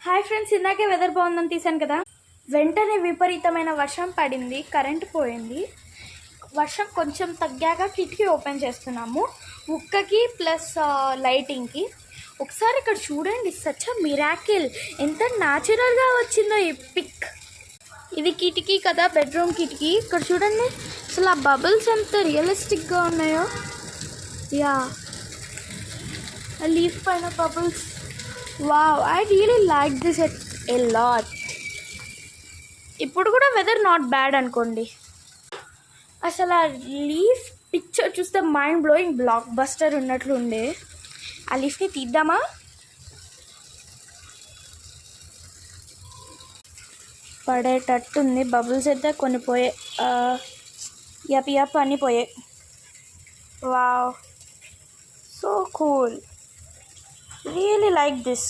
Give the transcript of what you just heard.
Hi friends, ఇందాకే weather బాగుందని తీసాను కదా. వెంటనే విపరీతమైన వర్షం పడింది, కరెంట్ పోయింది. వర్షం కొంచెం తగ్గాక కిటికీ ఓపెన్ చేస్తున్నాము ఉక్కకి ప్లస్ లైటింగ్కి. ఒకసారి ఇక్కడ చూడండి, సచ్ అ మిరాకిల్. ఎంత న్యాచురల్గా వచ్చిందో ఈ పిక్. ఇది కిటికీ కదా, బెడ్రూమ్ కిటికీ. ఇక్కడ చూడండి అసలు ఆ బబుల్స్ ఎంత రియలిస్టిక్గా ఉన్నాయో. యా, లీఫ్ పైన bubbles. Wow, I really like this a lot. ఇప్పుడు కూడా వెదర్ నాట్ బ్యాడ్ అనుకోండి. అసలు ఆ లీఫ్ పిక్చర్ చూస్తే మైండ్ బ్లోయింగ్, బ్లాక్ బస్టర్ ఉన్నట్లు ఉండే. ఆ లీఫ్ని తీద్దామా? పడేటట్టుంది. బబుల్స్ అయితే కొన్ని పోయాయి. యప్ అన్నీ పోయాయి. Wow, so cool. Really like this.